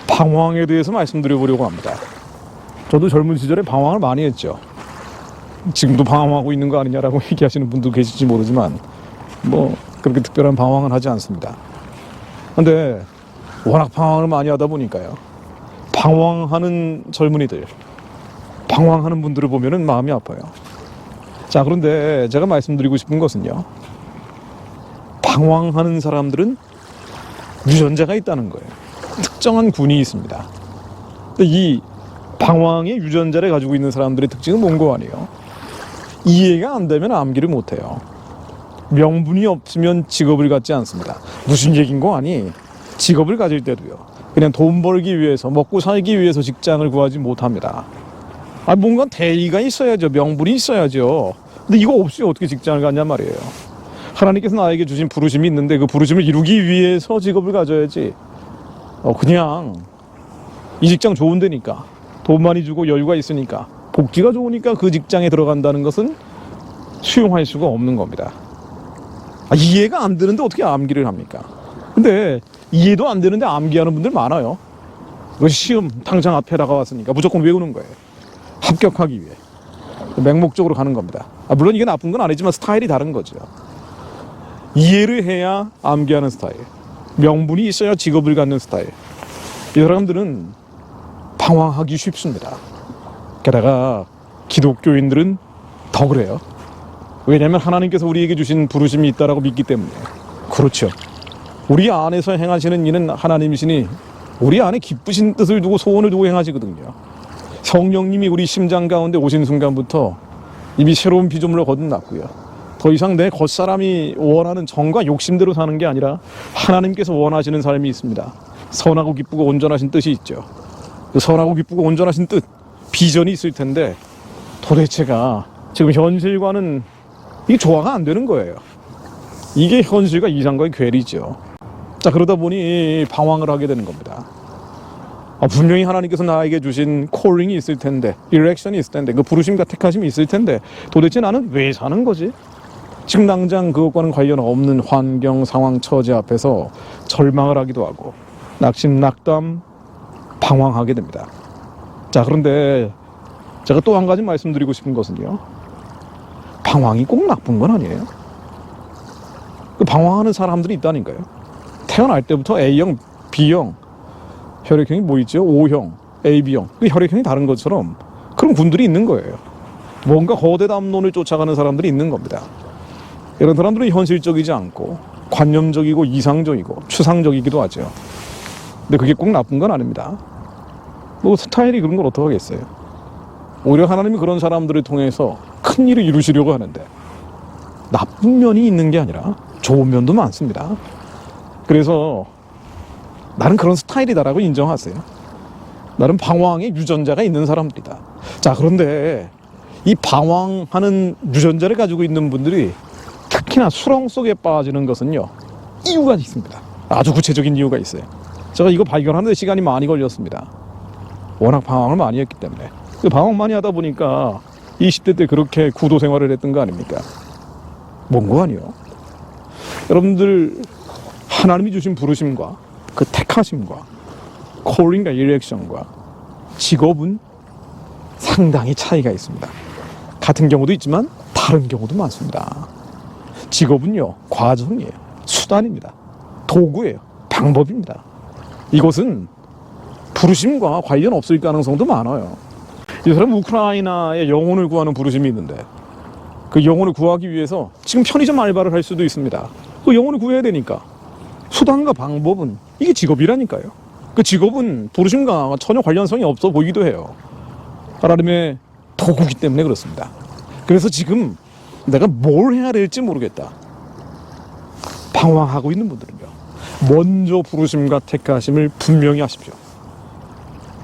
방황에 대해서 말씀드려보려고 합니다. 저도 젊은 시절에 방황을 많이 했죠. 지금도 방황하고 있는 거 아니냐라고 얘기하시는 분도 계실지 모르지만 뭐 그렇게 특별한 방황은 하지 않습니다. 근데 워낙 방황을 많이 하다 보니까요, 방황하는 젊은이들, 방황하는 분들을 보면은 마음이 아파요. 자, 그런데 제가 말씀드리고 싶은 것은요, 방황하는 사람들은 유전자가 있다는 거예요. 특정한 군이 있습니다. 근데 이 방황의 유전자를 가지고 있는 사람들의 특징은 뭔고 아니에요? 이해가 안 되면 암기를 못해요. 명분이 없으면 직업을 갖지 않습니다. 무슨 얘기인 거 아니? 직업을 가질 때도요, 그냥 돈 벌기 위해서, 먹고 살기 위해서 직장을 구하지 못합니다. 뭔가 대의가 있어야죠. 명분이 있어야죠. 근데 이거 없이 어떻게 직장을 갖냔 말이에요. 하나님께서 나에게 주신 부르심이 있는데 그 부르심을 이루기 위해서 직업을 가져야지, 그냥 이 직장 좋은 데니까, 돈 많이 주고 여유가 있으니까, 복지가 좋으니까 그 직장에 들어간다는 것은 수용할 수가 없는 겁니다. 이해가 안 되는데 어떻게 암기를 합니까? 근데 이해도 안 되는데 암기하는 분들 많아요. 시험 당장 앞에 다가왔으니까 무조건 외우는 거예요. 합격하기 위해 맹목적으로 가는 겁니다. 물론 이게 나쁜 건 아니지만 스타일이 다른 거죠. 이해를 해야 암기하는 스타일, 명분이 있어야 직업을 갖는 스타일. 이 사람들은 방황하기 쉽습니다. 게다가 기독교인들은 더 그래요. 왜냐하면 하나님께서 우리에게 주신 부르심이 있다라고 믿기 때문에. 그렇죠. 우리 안에서 행하시는 일은 하나님이시니 우리 안에 기쁘신 뜻을 두고 소원을 두고 행하시거든요. 성령님이 우리 심장 가운데 오신 순간부터 이미 새로운 피조물로 거듭났고요. 더 이상 내 겉사람이 원하는 정과 욕심대로 사는 게 아니라 하나님께서 원하시는 삶이 있습니다. 선하고 기쁘고 온전하신 뜻이 있죠. 그 선하고 기쁘고 온전하신 뜻, 비전이 있을 텐데 도대체가 지금 현실과는 이게 조화가 안 되는 거예요. 이게 현실과 이상과의 괴리죠. 자, 그러다 보니 방황을 하게 되는 겁니다. 분명히 하나님께서 나에게 주신 콜링이 있을 텐데, 디렉션이 있을 텐데, 그 부르심과 택하심이 있을 텐데 도대체 나는 왜 사는 거지? 지금 당장 그것과는 관련 없는 환경, 상황, 처지 앞에서 절망을 하기도 하고 낙심낙담, 방황하게 됩니다. 자, 그런데 제가 또 한 가지 말씀드리고 싶은 것은요, 방황이 꼭 나쁜 건 아니에요. 그 방황하는 사람들이 있다니까요. 태어날 때부터 A형, B형, 혈액형이 뭐 있죠? O형, AB형. 그 혈액형이 다른 것처럼 그런 군들이 있는 거예요. 뭔가 거대 담론을 쫓아가는 사람들이 있는 겁니다. 이런 사람들은 현실적이지 않고 관념적이고 이상적이고 추상적이기도 하죠. 근데 그게 꼭 나쁜 건 아닙니다. 뭐 스타일이 그런 걸 어떡하겠어요. 오히려 하나님이 그런 사람들을 통해서 큰 일을 이루시려고 하는데 나쁜 면이 있는 게 아니라 좋은 면도 많습니다. 그래서 나는 그런 스타일이다라고 인정하세요. 나는 방황의 유전자가 있는 사람들이다. 자, 그런데 이 방황하는 유전자를 가지고 있는 분들이 특히나 수렁 속에 빠지는 것은요, 이유가 있습니다. 아주 구체적인 이유가 있어요. 제가 이거 발견하는데 시간이 많이 걸렸습니다. 워낙 방황을 많이 했기 때문에. 방황 많이 하다 보니까 20대 때 그렇게 구도 생활을 했던 거 아닙니까? 뭔고 아니요? 여러분들, 하나님이 주신 부르심과 그 택하심과 콜링과 일렉션과 직업은 상당히 차이가 있습니다. 같은 경우도 있지만 다른 경우도 많습니다. 직업은요, 과정이에요. 수단입니다. 도구예요. 방법입니다. 이것은 부르심과 관련 없을 가능성도 많아요. 이 사람 우크라이나의 영혼을 구하는 부르심이 있는데 그 영혼을 구하기 위해서 지금 편의점 알바를 할 수도 있습니다. 그 영혼을 구해야 되니까 수단과 방법은 이게 직업이라니까요. 그 직업은 부르심과 전혀 관련성이 없어 보이기도 해요. 하나님의 도구기 때문에 그렇습니다. 그래서 지금 내가 뭘 해야 될지 모르겠다, 방황하고 있는 분들은요, 먼저 부르심과 택하심을 분명히 하십시오.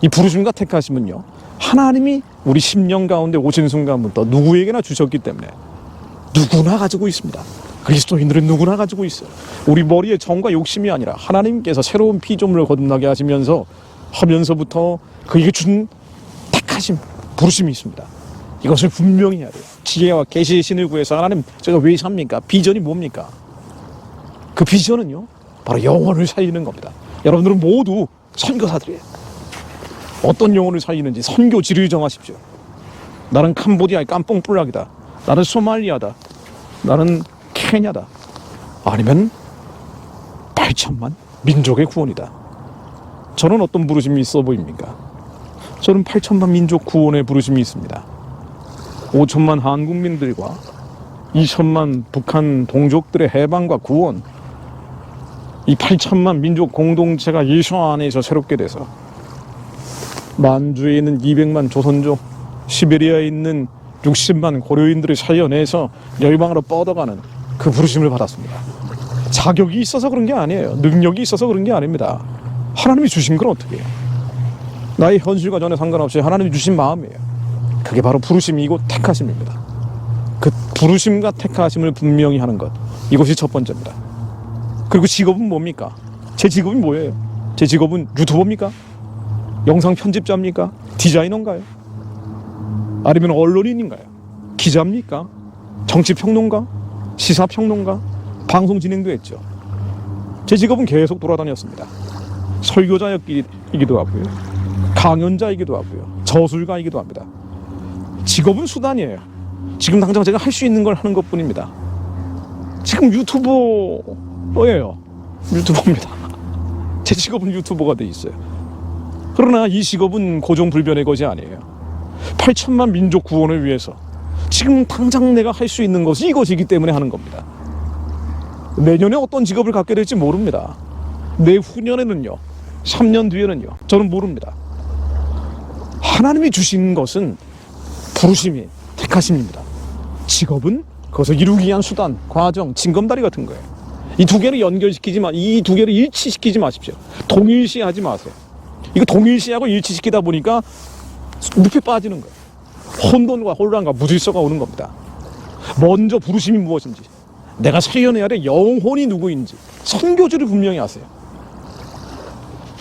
이 부르심과 택하심은요, 하나님이 우리 심령 가운데 오신 순간부터 누구에게나 주셨기 때문에 누구나 가지고 있습니다. 그리스도인들은 누구나 가지고 있어요. 우리 머리에 정과 욕심이 아니라 하나님께서 새로운 피조물을 거듭나게 하면서부터 그에게 준 택하심, 부르심이 있습니다. 이것을 분명히 해야 돼요. 지혜와 계시의 신을 구해서 하나님, 제가 왜 삽니까? 비전이 뭡니까? 그 비전은요, 바로 영혼을 살리는 겁니다. 여러분들은 모두 선교사들이에요. 어떤 영혼을 살리는지 선교지를 정하십시오. 나는 캄보디아의 깜뽕뿔락이다. 나는 소말리아다. 나는 케냐다. 아니면 8천만 민족의 구원이다. 저는 어떤 부르심이 있어 보입니까? 저는 8천만 민족 구원의 부르심이 있습니다. 5천만 한국민들과 2천만 북한 동족들의 해방과 구원, 이 8천만 민족 공동체가 예수 안에서 새롭게 돼서 만주에 있는 200만 조선족, 시베리아에 있는 60만 고려인들을 살려내서 열방으로 뻗어가는 그 부르심을 받았습니다. 자격이 있어서 그런 게 아니에요. 능력이 있어서 그런 게 아닙니다. 하나님이 주신 건 어떻게 해요? 나의 현실과 전혀 상관없이 하나님이 주신 마음이에요. 그게 바로 부르심이고 택하심입니다. 그 부르심과 택하심을 분명히 하는 것, 이것이 첫 번째입니다. 그리고 직업은 뭡니까? 제 직업이 뭐예요? 제 직업은 유튜버입니까? 영상 편집자입니까? 디자이너인가요? 아니면 언론인인가요? 기자입니까? 정치평론가? 시사평론가? 방송진행도 했죠. 제 직업은 계속 돌아다녔습니다. 설교자이기도 하고요, 강연자이기도 하고요, 저술가이기도 합니다. 직업은 수단이에요. 지금 당장 제가 할 수 있는 걸 하는 것뿐입니다. 지금 유튜버예요. 유튜버입니다. 제 직업은 유튜버가 돼 있어요. 그러나 이 직업은 고정불변의 것이 아니에요. 8천만 민족 구원을 위해서 지금 당장 내가 할 수 있는 것이 이것이기 때문에 하는 겁니다. 내년에 어떤 직업을 갖게 될지 모릅니다. 내후년에는요, 3년 뒤에는요, 저는 모릅니다. 하나님이 주신 것은 부르심이 택하심입니다. 직업은 그것을 이루기 위한 수단, 과정, 징검다리 같은 거예요. 이 두 개를 이 두 개를 일치시키지 마십시오. 동일시하지 마세요. 이거 동일시하고 일치시키다 보니까 늪에 빠지는 거예요. 혼돈과 혼란과 무질서가 오는 겁니다. 먼저 부르심이 무엇인지, 내가 살려내야 될 영혼이 누구인지 선교지를 분명히 하세요.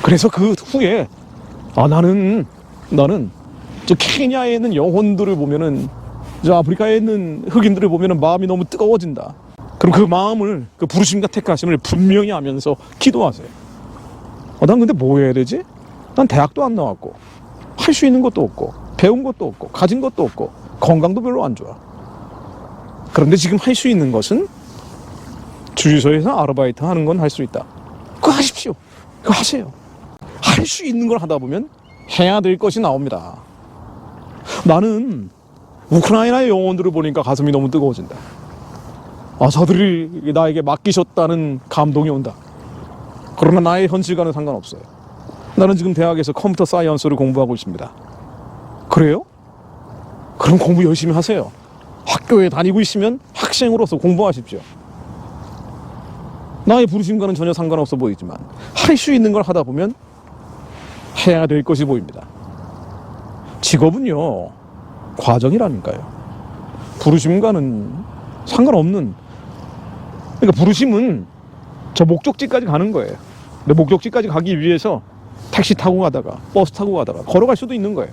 그래서 그 후에 나는 저 케냐에 있는 영혼들을 보면은, 저 아프리카에 있는 흑인들을 보면은 마음이 너무 뜨거워진다. 그럼 그 마음을, 그 부르심과 택하심을 분명히 하면서 기도하세요. 난 근데 뭐 해야 되지? 난 대학도 안 나왔고, 할 수 있는 것도 없고, 배운 것도 없고, 가진 것도 없고, 건강도 별로 안 좋아. 그런데 지금 할 수 있는 것은 주유소에서 아르바이트 하는 건 할 수 있다. 그거 하십시오. 그거 하세요. 할 수 있는 걸 하다 보면 해야 될 것이 나옵니다. 나는 우크라이나의 영혼들을 보니까 가슴이 너무 뜨거워진다. 저들이 나에게 맡기셨다는 감동이 온다. 그러나 나의 현실과는 상관없어요. 나는 지금 대학에서 컴퓨터 사이언스를 공부하고 있습니다. 그래요? 그럼 공부 열심히 하세요. 학교에 다니고 있으면 학생으로서 공부하십시오. 나의 부르심과는 전혀 상관없어 보이지만 할 수 있는 걸 하다 보면 해야 될 것이 보입니다. 직업은요, 과정이라니까요. 부르심과는 상관없는, 그러니까 부르심은 저 목적지까지 가는 거예요. 근데 목적지까지 가기 위해서 택시 타고 가다가, 버스 타고 가다가, 걸어갈 수도 있는 거예요.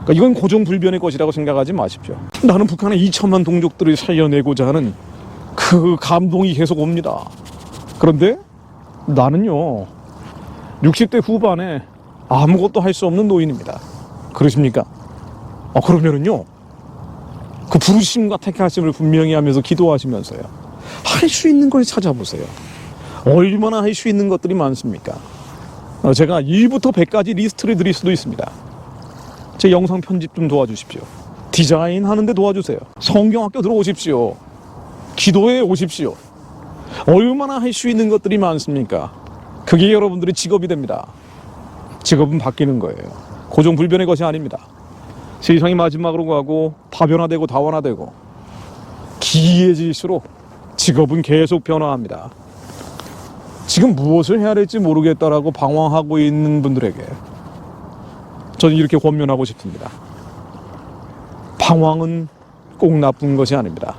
그러니까 이건 고정불변의 것이라고 생각하지 마십시오. 나는 북한의 2천만 동족들을 살려내고자 하는 그 감동이 계속 옵니다. 그런데 나는요, 60대 후반에 아무것도 할 수 없는 노인입니다. 그러십니까? 그러면은요, 그 부르심과 택하심을 분명히 하면서 기도하시면서요, 할 수 있는 걸 찾아보세요. 얼마나 할 수 있는 것들이 많습니까? 제가 1부터 100까지 리스트를 드릴 수도 있습니다. 제 영상 편집 좀 도와주십시오. 디자인 하는데 도와주세요. 성경학교 들어오십시오. 기도에 오십시오. 얼마나 할 수 있는 것들이 많습니까? 그게 여러분들의 직업이 됩니다. 직업은 바뀌는 거예요. 고정불변의 것이 아닙니다. 세상이 마지막으로 가고 다변화되고 다원화되고 기이해질수록 직업은 계속 변화합니다. 지금 무엇을 해야 될지 모르겠다라고 방황하고 있는 분들에게 저는 이렇게 권면하고 싶습니다. 방황은 꼭 나쁜 것이 아닙니다.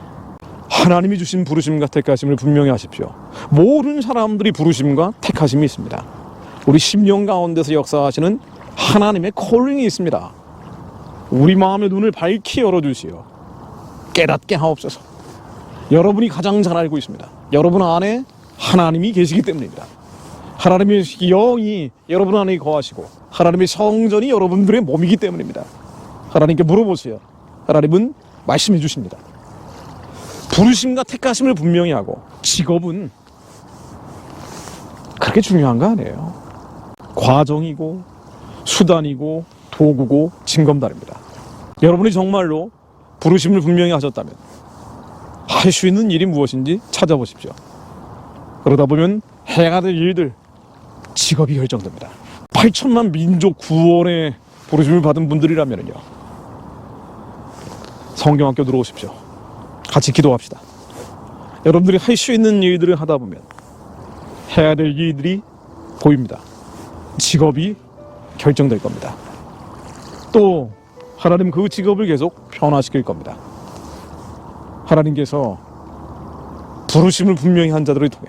하나님이 주신 부르심과 택하심을 분명히 하십시오. 모든 사람들이 부르심과 택하심이 있습니다. 우리 10년 가운데서 역사하시는 하나님의 콜링이 있습니다. 우리 마음의 눈을 밝히 열어주시오. 깨닫게 하옵소서. 여러분이 가장 잘 알고 있습니다. 여러분 안에 하나님이 계시기 때문입니다. 하나님의 영이 여러분 안에 거하시고 하나님의 성전이 여러분들의 몸이기 때문입니다. 하나님께 물어보세요. 하나님은 말씀해 주십니다. 부르심과 택하심을 분명히 하고 직업은 그렇게 중요한 거 아니에요. 과정이고 수단이고 도구고 징검다리입니다. 여러분이 정말로 부르심을 분명히 하셨다면 할 수 있는 일이 무엇인지 찾아보십시오. 그러다 보면 해야 될 일들, 직업이 결정됩니다. 8천만 민족 구원의 부르심을 받은 분들이라면요, 성경학교 들어오십시오. 같이 기도합시다. 여러분들이 할 수 있는 일들을 하다 보면 해야 될 일들이 보입니다. 직업이 결정될 겁니다. 또 하나님 그 직업을 계속 변화시킬 겁니다. 하나님께서 부르심을 분명히 한 자들을 통해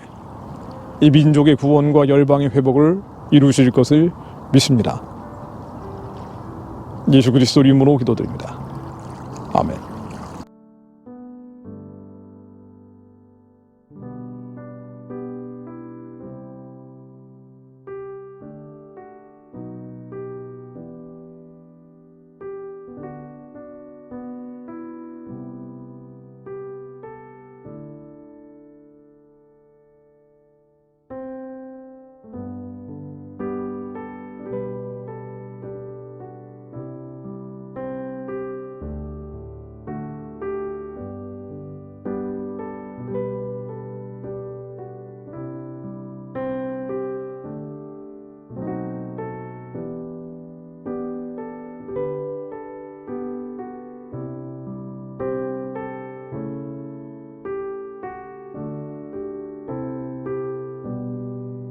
이 민족의 구원과 열방의 회복을 이루실 것을 믿습니다. 예수 그리스도 이름으로 기도드립니다. 아멘.